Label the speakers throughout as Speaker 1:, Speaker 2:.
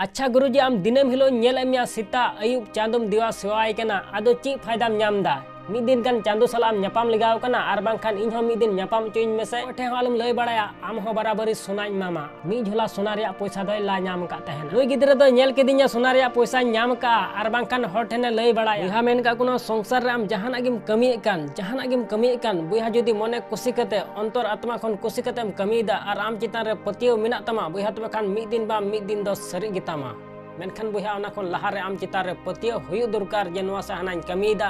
Speaker 1: अच्छा गुरुजी आम दिनम हिलो नेल एमिया सीता अयुब चांदोम दिवा सेवाय कना आदो ची फायदाम ᱧᱟᱢदा ᱢᱤᱫ ᱫᱤᱱ ᱜᱟᱱ ᱪᱟᱸᱫᱳ ᱥᱟᱞᱟᱜ ᱧᱟᱯᱟᱢ ᱞᱮᱜᱟᱣ ᱠᱟᱱᱟ ᱟᱨ ᱵᱟᱝᱠᱷᱟᱱ ᱤᱧ ᱦᱚᱸ ᱢᱤᱫ ᱫᱤᱱ ᱧᱟᱯᱟᱢ ᱪᱚᱭᱤᱧ ᱢᱮᱥᱮ ᱚᱴᱷᱮ ᱦᱚᱸ ᱟᱞᱚᱢ ᱞᱟᱹᱭ ᱵᱟᱲᱟᱭᱟ ᱟᱢ ᱦᱚᱸ ᱵᱟᱨᱟᱵᱟᱨᱤ ᱥᱚᱱᱟᱧ ᱮᱢᱟᱢᱟ ᱢᱤᱫ ᱡᱷᱚᱞᱟ ᱥᱚᱱᱟ ᱨᱮᱭᱟᱜ ᱯᱚᱭᱥᱟ ᱫᱚᱭ ᱞᱟ ᱧᱟᱢ ᱠᱟᱜ ᱛᱟᱦᱮᱱᱟ ᱱᱩᱭ ᱜᱤᱫᱽᱨᱟᱹ ᱫᱚ ᱧᱮᱞ ᱠᱮᱫᱤᱧᱟ ᱥᱚᱱᱟ ᱨᱮᱭᱟᱜ ᱯᱚᱭᱥᱟᱧ ᱧᱟᱢ ᱠᱟᱜᱼᱟ ᱟᱨ ᱵᱟᱝᱠᱷᱟन ᱦᱚᱲ ᱴᱷᱮᱱᱮ ᱞᱟᱹᱭ ᱵᱟᱲᱟᱭᱟ ᱵᱚᱭᱦᱟ ᱢᱮᱱ ᱠᱟᱜ ᱠᱚᱱᱚ ᱥᱚᱝᱥᱟᱨ ᱨᱮ ᱟᱢ ᱡᱟᱦᱟᱱᱟᱜ ᱜᱮᱢ ᱠᱟᱹᱢᱤᱭᱮᱫ ᱠᱟᱱ ᱵᱚᱭᱦᱟ ᱡᱩᱫᱤ ᱢᱚᱱᱮ ᱠᱩᱥᱤ ᱠᱟᱛᱮ ᱚᱱᱛᱚᱨ ᱟᱛᱢᱟ ᱠᱷᱚᱱ ᱠᱩᱥᱤ ᱠᱟᱛᱮᱢ ᱠᱟᱹᱢᱤᱭᱮᱫᱟ ᱟᱨ ᱟᱢ ᱪᱮᱛᱟᱱ ᱨᱮ ᱯᱟᱹᱛᱭᱟᱹᱣ ᱢᱮᱱᱟᱜ ᱛᱟᱢᱟ ᱵᱚᱭᱦᱟ ᱛᱚᱵᱮ ᱠᱷᱟᱱ ᱢᱤᱫ ᱫᱤᱱ ᱵᱟ ᱢᱤᱫ ᱫᱤᱱ ᱫᱚ ᱥᱟᱹᱨᱤ ᱜᱮᱛᱟᱢᱟ मेनखान बया ओना खन लहारे आम चितान रे पतियो हुयु दरकार जे नोआ से हानाኝ कमीदा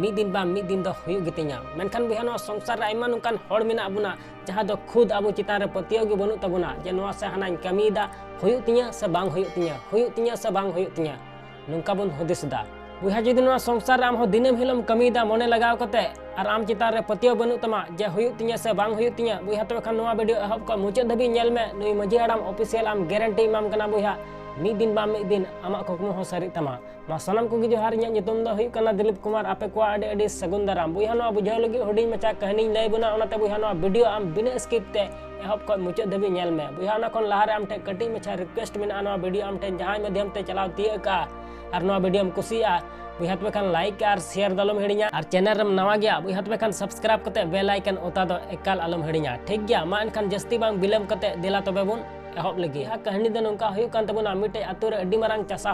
Speaker 1: मिद दिन बा मिद दिन दो हुयु गितिया मेनखान बया नोआ संसार रे आयमा नुकान हड़ मेना बुना जहां दो खुद आबो चितान रे पतियो गे बनु तबुना जे नोआ से हानाኝ कमीदा हुयु तिया से बांग हुयु तिया नुका बन हुदिसदा बया जदि नोआ संसार रे आम हो दिनेम हिलोम कमीदा मने लगाव कते और आम चितान रे पतियो बनु तमा जे हुयु तिया से बांग हुयु तिया बया तबे खान नोआ वीडियो एहब को मुचाद धबी नेल मे नुई मजी आराम ऑफिशियल आम गारंटी इमाम कना बया मिद दिन बा मिद दिन आमा कुकमु हो सारी तमा मा सनम को जोहार इᱧ ᱧᱩᱛᱩᱢ ᱫᱚ ᱦᱩᱭᱩᱜ ᱠᱟᱱᱟ दिलीप कुमार आपे को आडे आडे सगुन दाराम बया नोआ बुझाव लगी हुडिंग मचा कहानी लय बना ओनाते बया नोआ वीडियो आम बिना स्किप ते एहब को मुचाद धबी नेल मे बया ना कोन लहारे आम ठे कटी मचा रिक्वेस्ट मेना नोआ वीडियो आम ठे जहां माध्यम ते चलाव तिया का और नोआ वीडियो हम कुसिया बया तबे खान लाइक और शेयर दलम हिड़िया और चैनल रम नवा गया बया तबे खान सब्सक्राइब कते बेल आइकन ओता दो एकाल अलम हिड़िया ठीक गया मा एनखान जस्ती बांग बिलम कते दिला तबे बुन एहब लगी कहानी दो नौका हुयुकान तबुना मिटे आतु रे अड्डी मारांग चासा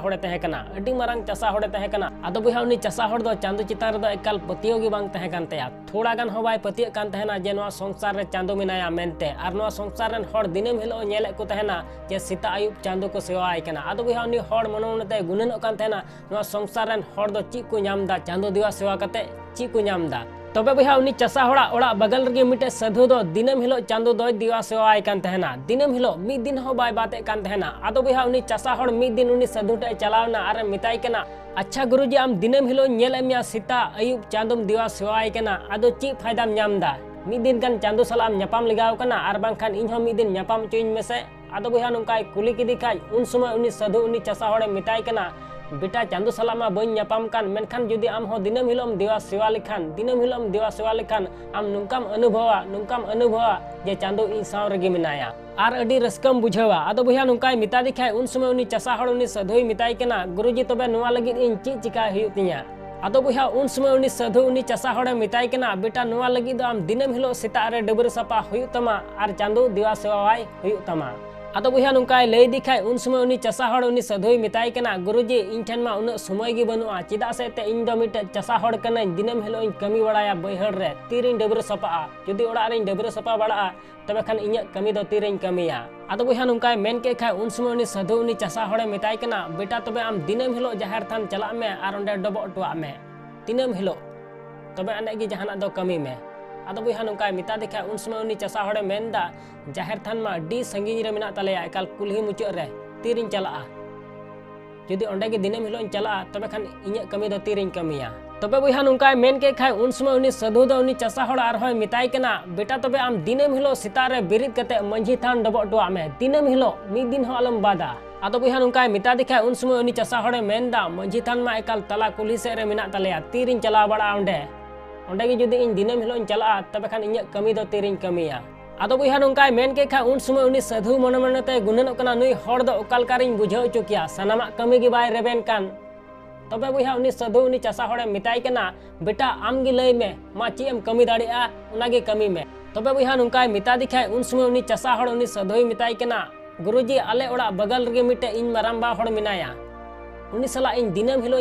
Speaker 1: होड़े तहे कना आदो बया उनी चासा होड़ दो चांदो चितान रे दो एकाल पतियो गे बांग तहे कान तया थोड़ा गान हो बाय पतिय कान तहेना जे नोआ संसार रे चांदो मिनाया मेनते आर नोआ संसार रेन हड़ दिनेम हिलो नेले को तहेना जे सीता अयुब चांदो को सेवाय कना आदो बया उनी हड़ मनोनते गुनन कान तहेना नोआ संसार रेन हड़ दो ची को ᱧᱟᱢदा चांदो दिवा सेवा कते ची को ᱧᱟᱢदा तबे बया उनी चासा होड़ा ओड़ा बगल रे मिटे साधु दो दिनम हिलो चांदो दो दिवा सेवाय कान तहेना दिनम हिलो मिद दिन हो बाय बाते कान तहेना आदो बया उनी चासा होड़ मिद दिन उनी साधु टे चलावना आर मिताय कना अच्छा गुरुजी आम दिनम हिलो नेल एमिया सीता अयुब चांदोम दिवा सेवाय कना आदो ची फायदाम ᱧᱟᱢदा मिद दिन गान चांदो सलाम ᱧᱟᱯᱟᱢ लगाव कना आर बांखान ᱤᱧ ᱦᱚᱸ मिद दिन ᱧᱟᱯᱟम ᱪᱚᱭᱤᱧ ᱢᱮᱥᱮ आदो बया नुकाय कुली किदी खाय उन समय उनी साधु उनी चासा होड़े मिताय कना बेटा चांदो सलामा बन ᱧᱟᱯᱟᱢ कान मेनखान जुदी आम हो दिनम हिलोम दिवा सेवा लेखान आम नुकाम अनुभवा जे चांदो इन साव रेगे मिनाया आर अडी रस्कम बुझावा आदो बया नुकाय मिता दिखाय उन समय उनी चासा होड़ उनी साधुई मिताय कना गुरुजी तबे नोआ लगी इन ची चिकाय हुयु तिया आदो बया उन समय उनी साधु उनी चासा होड़े मिताय कना बेटा नोआ लगी दो आम दिनम हिलो सेता रे डबर सपा हुयु तमा आर चांदो दिवा सेवाय हुयु तमा आदो बया नुकाय लय दिखाय उन समय उनी चासा होड़ उनी साधुई मिताय कना गुरुजी इन ठेन मा उन समय गे बनुआ चिदा से ते इन दो मिटे चासा होड़ कना दिनम हिलो इन कमी बड़ाया बैहड़ रे तीरिन डबर सपा जुदी ओड़ा रे डबर सपा बड़ा तबे खान इᱧ कमी दो तीरिन कमिया आदो बया नुकाय मेन के खाय उन समय उनी साधु उनी चासा होड़े मिताय कना बेटा तबे आम दिनम हिलो जाहेर थान चला में आर ओंडे डबो टुआ में दिनम हिलो तबे अने गे जहाना दो कमी में आदो बया नुकाय मिता दिखाय उन समय उनी चासा होड़े मेनदा जाहेर थान मा डी संगीन रे मेना तलेया एकाल कुल्ही मुचाद रे तीरिन चला जुदी ओंडे गे दिनम हिलो चला तबे खान इᱧ कमी दो तीरिन कमिया तबे बया नुकाय मेन के खाय उन समय उनी साधु दो उनी चासा होड़ आर होय मिताय कना बेटा तबे आम दिनम हिलो सीता रे बिरिद कते मंझी थान डबो टुआ में दिनम हिलो मिद दिन हो अलम बादा आदो बया नुकाय मिता दिखाय उन समय उनी चासा होड़े मेनदा मंझी थान मा एकाल तला कुल्ही से रे मेना तलेया तीरिन चला बड़ा ओंडे गे जुदी इन दिनम हिलो चला तबे खान इᱧ कमी दो तीरिन कमिया आदो बया नुकाय मेन के खाय उन समय उनी साधु मन मनते गुननोग कना नुई हड़ दो ओकालकारिन बुझाव चुकिया सनामा कमी गे बाय रेबेन कान तबे बया उनी साधु उनी चासा होड़े मिताय कना बेटा आम गे लय में मा ची एम कमी दाड़िया उना गे कमी में तबे बया नुकाय मिता दिखाय उन समय उनी चासा होड़ उनी साधुई मिताय कना गुरुजी आले ओड़ा बगल रे मिटे इन मारांबा होड़ मिनाया उनी सला इन दिनम हिलो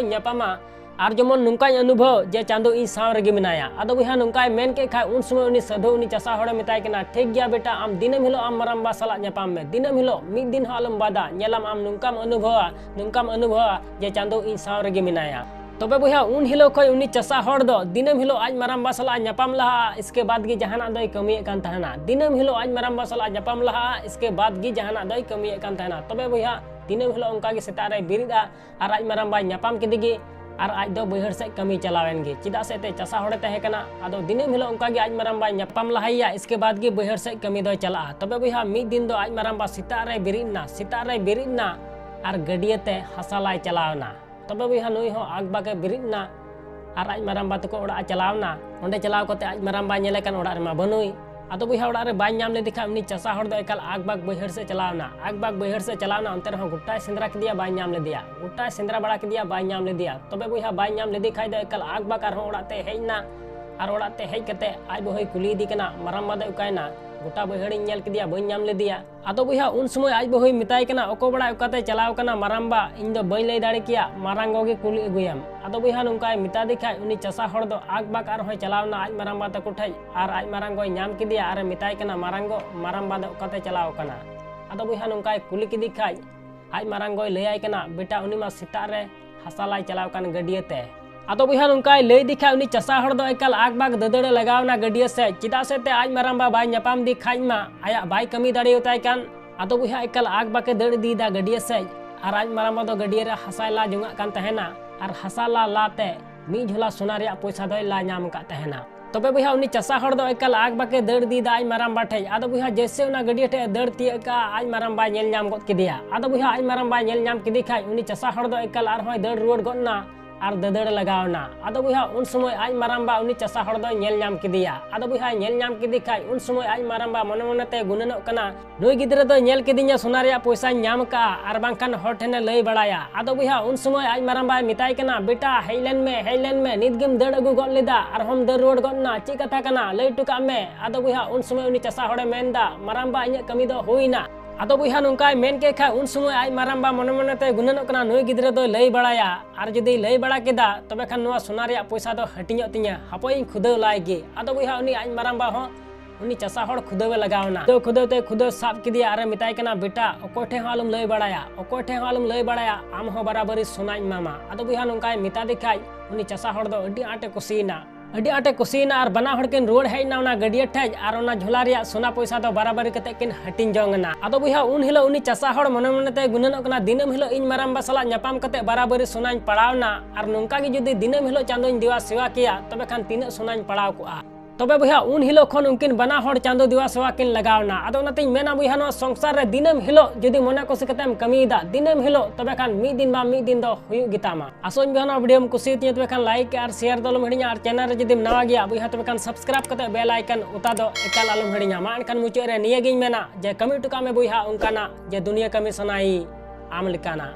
Speaker 1: ᱧᱟᱯᱟᱢᱟ आर जमन नुकाय अनुभव जे चांदो इन साव रेगे मिनाया आदो बया नुकाय मेन के खाय उन समय उनी साधु उनी चासा होड़े मिताय कना ठीक गया बेटा आम दिनम हिलो आम मारांबा सला ᱧᱟᱯᱟᱢ में दिनम हिलो मिद दिन हो अलम बादा नेलाम आम नुकाम अनुभवा जे चांदो इन साव रेगे मिनाया तबे बया उन हिलो खय उनी चासा होड़ दो दिनम हिलो आज मारांबा सला ᱧᱟᱯᱟᱢ लहा इसके बाद गे जहाना दोय कमिये कान तहना दिनम हिलो आज मारांबा सला ᱧᱟᱯᱟᱢ लहा इसके बाद गे जहाना दोय कमिये कान तहना तबे बया दिनम हिलो उनका गे सेता रे बिरिदा आर आज मारांबा ᱧᱟᱯᱟᱢ केदिगे आर आज दो बैहड़ से कमी चलावेन गे चिदा से ते चासा होड़े तहे कना आदो दिनम हिलो उनका गे आज मारांबा ᱧᱟᱯᱟᱢ लहाइया इसके बाद गे बैहड़ से कमी दो चला तबे बया मिद दिन दो आज मारांबा सीता रे बिरिदना आर गडिया ते हसालाय चलावना तबे बया नुई हो आगबा के बिरिदना आर आज मारांबा तको ओड़ा चलावना ओंडे चलाव कते आज मारांबा नेले कान ओड़ा रे मा बनुई आदो बुइहा ओड़ा रे बाय नाम लेदे खाय उनी चासा हड़ दो एकाल आगबाग बैहर से चलावना आगबाग बैहर से चलावना अंतर हो गुट्टा सेंद्रा किदिया बाय नाम लेदिया गुट्टा सेंद्रा बड़ा किदिया बाय नाम लेदिया तबे बुइहा बाय नाम लेदे खाय दो एकाल आगबाग आर हो ओड़ाते हेजना और ओड़ाते हेज कते आज बहय कुली दी कना माराम बादे उकायना गोटा बैहड़ी नेल किदिया बई नाम लेदिया आदो बुइहा उन समय आज बहय मिताय कना ओको बड़ा उकाते चलाव कना मारामबा इन दो बई लई दाड़े किया मारांगो गे कुली अगुयाम आदो बुइहा नुंकाय मिता दिखाय उनी चासा हड़ दो आगबाग आर होय चलावना आज मारामबा तको ठै आर आज मारांगोय नाम किदिया आर मिताय कना मारांगो मारामबा दो उकाते चलाव कना आदो बुइहा नुंकाय कुली किदि खाय आज मारांगोय लैयाय कना बेटा उनी मा सिता रे हासालाय चलाव कन गडियाते आदो बुइहा नुंकाय लई दिखाय उनी चासा हड़ दो एकाल आगबाग ददड़े लगावना गडिया से चिदा से ते आज मारामबा बाय न्यापाम दी खाय मा आया बाय कमी दाड़ेयोताय कान आदो बुइहा एकाल आगबाग के दड़ दीदा गडिया से आर आज मारामबा दो गडिया रे हासाय ला जुंगा कान तहेना आर हासाला लाते मी झोला सोना रे पैसा दो ला नाम का तहेना तबे बुइहा उनी चासा हड़ दो एकाल आगबाग के दड़ दीदा आज मारामबा ठै आदो बुइहा जैसे उना गडिया ठे दड़ तियका आज मारामबा नेल नाम गद किदिया आदो बुइहा आज मारामबा नेल नाम किदि खाय उनी चासा हड़ दो एकाल आर होय दड़ रुवाड़ गदना आर ददड़ लगावना आदो बुइहा उन समय आज मारामबा उनी चासा हड़ दो नेल नाम किदिया आदो बुइहा नेल नाम किदि खाय उन समय आज मारामबा मने मनेते गुननोग कना नुई गिद्रा दो नेल किदिया सोना रे पैसा नाम का आर बांखान हर ठेने लई बड़ाया आदो बुइहा उन समय आज मारामबा मिताय कना बेटा हेलेन में नितगेम दड़ अगु गद लेदा आर हम दड़ रुवाड़ गदना ची कथा कना लई टुका मे आदो बुइहा उन समय उनी चासा हड़े मेनदा मारामबा इᱧ कमी दो हुईना आदो बुइहा नुंकाय मेन के खाय उन समय आज मारामबा मने मनेते गुननोग कना नुई गिद्रा दो लई बड़ाया आर जदि लई बड़ा केदा तबे खान नोआ सोना रे पैसा दो हटिñो तिñा हापोय खुदेव लायगे आदो बुइहा उनी आज मारामबा हो उनी चासा हड़ खुदेवे लगावना खुदेवते खुदेव साब किदिया आरे मिताय कना बेटा ओकोय ठे आलम लई बड़ाया ओकोय ठे आलम लई बड़ाया आम हो बराबरी सोनाñ मामा आदो बुइहा नुंकाय मिता दिखाय उनी चासा हड़ दो अड्डी आटे कुसीना और बना हड़ किन रुवाड़ हेजना उना गडिया ठेज आर उना झोला रे सोना पैसा दो बराबरी कते किन हटिñ जोंगना आदो बुइहा उन हिलो उनी चासा हड़ मने मनेते गुननोग कना दिनम हिलो इñ मारामबा साला न्यापाम कते बराबरी सोनाñ पड़ावना आर नुंका गे जुदी दिनम हिलो चांदोñ दिवा सेवा किया तबे खान तीना सोनाñ पड़ाव कोआ तबे बुइहा उन हिलो खन उनकिन बना हड़ चांदो दिवा सेवा किन लगावना आदो नातिñ मेना बुइहा नो संसार रे दिनम हिलो जदि मने कुसी कतेम कमीदा दिनम हिलो तबे खान मिद दिन बा मिद दिन दो हुयु गितामा आसोñ बुइहा वीडियो में कुसी तिय तबे खान लाइक और शेयर दो हिड़िया और चैनल रे जदि नवा गया बुइहा तबे खान सब्सक्राइब कते बेल आइकन उता दो एकाल आलम हिड़िया मा एनखान मुचाद रे निया गिñ मेना जे कमी टुका में बुइहा उनकाना जे दुनिया कमी सनाई आम लिकाना।